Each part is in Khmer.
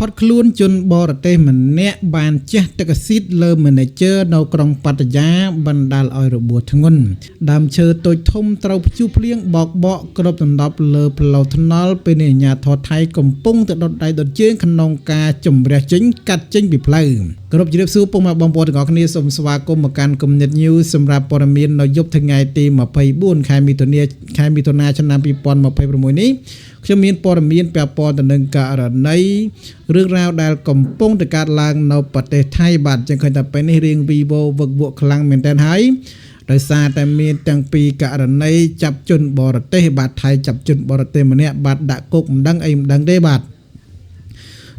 ខាត់ខ្លួនជនបរទេសម្នាក់បានចេះទឹកស៊ីតលើ manager នៅក្រុងប៉ាតាយាបណ្ដាលឲ្យរបួសធ្ងន់ដើមឈើតូចធំត្រូវព្យុះភ្លៀងបោកបក់គ្របដណ្ដប់លើផ្លូវថ្នល់ពេលនេះអាជ្ញាធរថៃកំពុងតែដុតដៃដុតជើងក្នុងការជំរះចេញកាត់ចេញពីផ្លូវគ្រប់ជ្រាបសួរពុកម៉ែបងប្អូនទាំងអស់គ្នាសូមស្វាគមន៍មកកាន់គំនិត News សម្រាប់ព័ត៌មាននៅយប់ថ្ងៃទី24ខែមិថុនាឆ្នាំ2026នេះខ្ញុំមានព័ត៌មានពាក់ព័ន្ធទៅនឹងករណីរឿងរ៉ាវដែលកំពុងតែកើតឡើងនៅប្រទេសថៃបាទចឹងឃើញថាពេលនេះរៀង Vivo វឹកវក់ខ្លាំងមែនទែនហើយដោយសារតែមានទាំងពីរករណីចាប់ជនបរទេសបាទថៃចាប់ជនបរទេសម្នាក់បាទដាក់គុកមិនដឹងអីមិនដឹងទេបាទ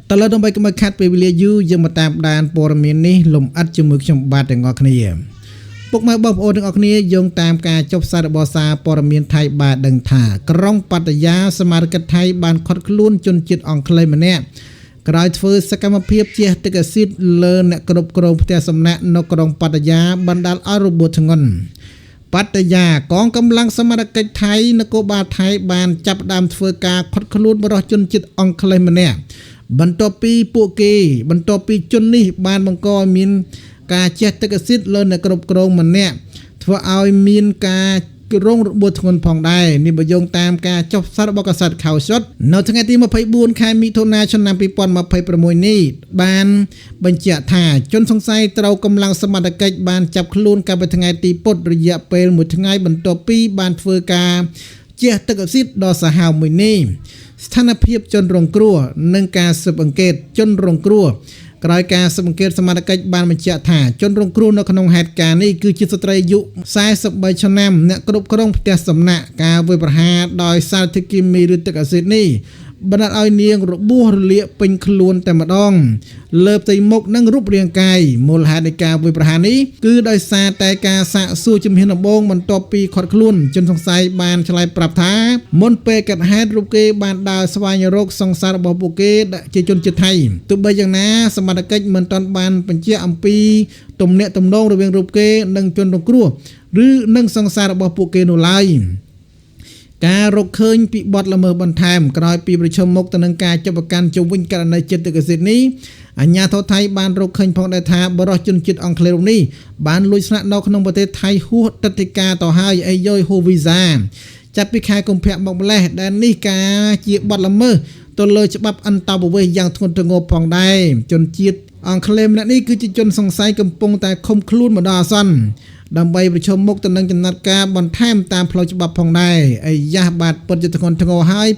តើលើដើម្បីកុំឲ្យខាត់ពេលវេលាយូរយើងមកតាមដានព័ត៌មាននេះលំអិតជាមួយខ្ញុំបាទទាំងអស់គ្នាពុកម៉ែបងប្អូនទាំងអស់គ្នាយោងតាមការចុះផ្សាយរបស់សារព័ត៌មានថៃបាទដឹងថាក្រុងប៉ាតាយាសមាជិកថៃបានខាត់ខ្លួនជនជាតិអង់គ្លេសម្នាក់ក្រោយធ្វើសកម្មភាពជះទឹកអាស៊ីតលើអ្នកគ្រប់គ្រងផ្ទះសំណាក់នៅក្រុងប៉ាតាយាបណ្ដាលឲ្យរបួសធ្ងន់ប៉ាតាយាកងកម្លាំងសមត្ថកិច្ចថៃនគរបាលថៃបានចាប់ផ្ដើមធ្វើការខាត់ខ្លួនបរិសុទ្ធជនជាតិអង់គ្លេសម្នាក់បន្ទាប់ពីជននេះបានបង្កឲ្យមានការជះទឹកអាស៊ីតលើអ្នកគ្រប់គ្រងម្នាក់ធ្វើឲ្យមានការរងរបួសធ្ងន់ផងដែរនេះបើយោងតាមការចុះផ្សាយរបស់កាសែត Khao Shot នៅថ្ងៃទី24ខែមិថុនាឆ្នាំ2026នេះបានបញ្ជាក់ថាជនសង្ស័យត្រូវកម្លាំងសមត្ថកិច្ចបានចាប់ខ្លួនកាលពីថ្ងៃទីពុធរយៈពេល1ថ្ងៃបន្ទាប់ពីបានធ្វើការជះទឹកអាស៊ីតដ៏សាហាវមួយនេះស្ថានភាពជនរងគ្រោះនិងការស៊ើបអង្កេតជនរងគ្រោះក្រោយការស៊ើបអង្កេតសមត្ថកិច្ចបានបញ្ជាក់ថាជនរងគ្រោះនៅក្នុងហេតុការណ៍នេះគឺជាស្ត្រីអាយុ43ឆ្នាំអ្នកគ្រប់គ្រងផ្ទះសំណាក់ការវាយប្រហារដោយសារធាតុគីមីឬទឹកអាស៊ីតនេះបណ្ដាលឲ្យនាងរបួសរលាកពេញខ្លួនតែម្ដងលើផ្ទៃមុខនិងរូបរាងកាយមូលហេតុនៃការវាយប្រហារនេះគឺដោយសារតែការសាកសួរជំហានដំបូងបន្ទាប់ពីខាត់ខ្លួនជនសង្ស័យបានឆ្លើយប្រាប់ថាមុនពេលកើតហេតុរូបគេបានដើរស្វែងរកសង្សាររបស់ពួកគេជាជនជាតិថៃទោះបីយ៉ាងណាសមត្ថកិច្ចមិនទាន់បានបញ្ជាក់អំពីទំនាក់ទំនងរវាងរូបគេនិងជនរងគ្រោះឬនឹងសង្សាររបស់ពួកគេនោះឡើយការរកឃើញពីបទល្មើសបន្ថែមក្រោយពីប្រជុំមុខទៅនឹងការចាប់ប្រកាន់ជុំវិញករណីចិត្តទឹកអាស៊ីតនេះអាជ្ញាធរថៃបានរកឃើញផងដែរថាបរិសុទ្ធជនជាតិអង់គ្លេសរូបនេះបានលួចស្នាក់នៅក្នុងប្រទេសថៃហួសទឹកដីការទៅហើយអីយយហូវីសាចាប់ពីខែកុម្ភៈមកម្លេះដែលនេះការជាបទល្មើសទៅលើច្បាប់អន្តរប្រវេសន៍យ៉ាងធ្ងន់ធ្ងរផងដែរជនជាតិអង់គ្លេសម្នាក់នេះគឺជាជនសង្ស័យកំពុងតែឃុំខ្លួនមកដល់អាសន្នដើម្បីប្រជុំមុខទៅនឹងចំណាត់ការបន្ថែមតាមផ្លូវច្បាប់ផងដែរអាយ៉ាបាទពិតជាធ្ងន់ធ្ងរហើយ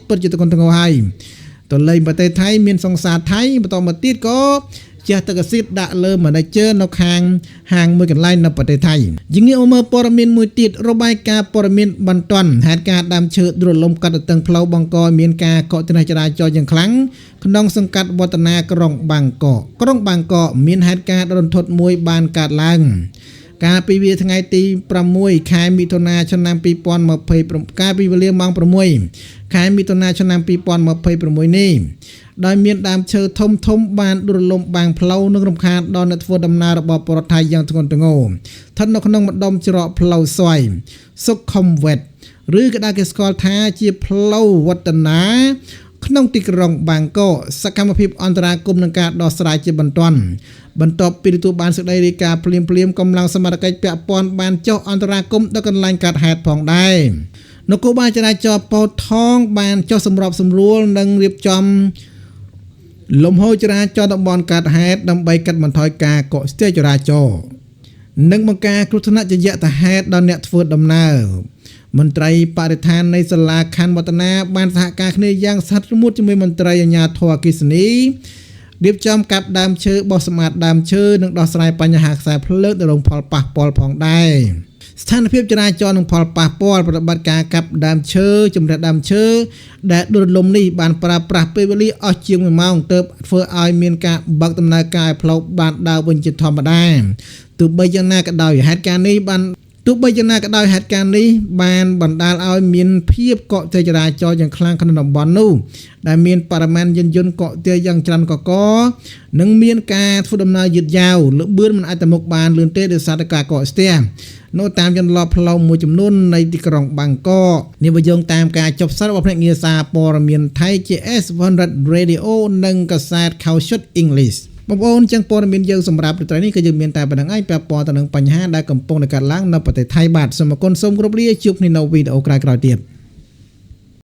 តលេងប្រទេសថៃមានសង្សារថៃបន្តមកទៀតក៏ជះទឹកអាស៊ីតដាក់លើ manager នៅខាងហាងមួយកន្លែងនៅប្រទេសថៃយើងងាកមើលព័ត៌មានមួយទៀតរបាយការណ៍ព័ត៌មានបន្ទាន់ហេតុការណ៍ដើមឈើដួលលំកាត់ទទឹងផ្លូវបង្កឲ្យមានការកកស្ទះចរាចរណ៍យ៉ាងខ្លាំងក្នុងសង្កាត់វឌ្ឍនាក្រុងបាងកកមានហេតុការណ៍រន្ធត់មួយបានកើតឡើងកាលពីវាថ្ងៃទី6ខែមិថុនាឆ្នាំ2027កាលពីវេលាម៉ោង6ខែមិថុនាឆ្នាំ2026នេះដោយមានដើមឈើធំបានដួលរលំបាំងផ្លូវនិងរំខានដល់អ្នកធ្វើដំណើររបស់ពលរដ្ឋថៃយ៉ាងធ្ងន់ធ្ងរស្ថិតនៅក្នុងម្ដុំច្រកផ្លូវស្វ័យសុខុមវិតឬក៏ដែលគេស្គាល់ថាជាផ្លូវវឌ្ឍនាក្នុងទីក្រុងបាងកកសកម្មភាពអន្តរាគមន៍នឹងការដោះស្រាយជាបន្ទាន់បន្ទាប់ពីទទួលបានសេចក្តីរាយការណ៍ភ្លាមកម្លាំងសមត្ថកិច្ចពាក់ព័ន្ធបានចុះអន្តរាគមន៍ដល់កន្លែងកើតហេតុផងដែរនគរបាលចរាចរណ៍ពោធិ៍ថងបានចុះសម្របសម្រួលនិងរៀបចំលំហូរចរាចរណ៍តំបន់កើតហេតុដើម្បីកាត់បន្ថយការកកស្ទះចរាចរណ៍និងបង្ការគ្រោះថ្នាក់ជាយថាហេតុដល់អ្នកធ្វើដំណើរមន្ត្រីបរិស្ថាននៃសាលាខណ្ឌវឌ្ឍនាបានសហការគ្នាយ៉ាងស្អិតរមួតជាមួយមន្ត្រីអាជ្ញាធរអគ្គិសនីរៀបចំកាប់ដើមឈើបោះសម្អាតដើមឈើនិងដោះស្រាយបញ្ហាខ្សែភ្លើងដែលរងផលប៉ះពាល់ផងដែរស្ថានភាពចរាចរណ៍និងផលប៉ះពាល់ប្រតិបត្តិការកាប់ដើមឈើជំរះដើមឈើដែលដួលរលំនេះបានប្រើប្រាស់ពេលវេលាអស់ជាង1ម៉ោងទើបធ្វើឲ្យមានការបើកដំណើរការផ្លូវបានដើរវិញជាធម្មតាទោះបីយ៉ាងណាក៏ដោយហេតុការណ៍នេះបាន ទោះបីយ៉ាងណាក៏ដោយហេតុការណ៍នេះបានបណ្ដាលឲ្យមានភាពកកស្ទះចរាចរណ៍យ៉ាងខ្លាំងក្នុងតំបន់នោះដែលមានបរិមាណយានយន្តកកស្ទះយ៉ាងច្រើនកកនិងមានការធ្វើដំណើរយឺតយ៉ាវលឿនមិនអាចទៅមុខបានលឿនទេដោយសារតែការកកស្ទះនៅតាមចន្លោះផ្លូវមួយចំនួននៃទីក្រុងបាងកកនេះបើយោងតាមការចុះផ្សាយរបស់ភ្នាក់ងារសារព័ត៌មានថៃ JS100 Radio និងកាសែត Khawshut English បងប្អូនចឹងព័ត៌មានយើងសម្រាប់ព្រឹកនេះគឺយើងមានតែប៉ុណ្្នឹងឯងពាក់ព័ន្ធទៅនឹងបញ្ហាដែលកំពុងតែកើតឡើងនៅប្រទេសថៃបាទសូមអរគុណសូមគោរពលាជួបគ្នានៅវីដេអូក្រោយៗទៀត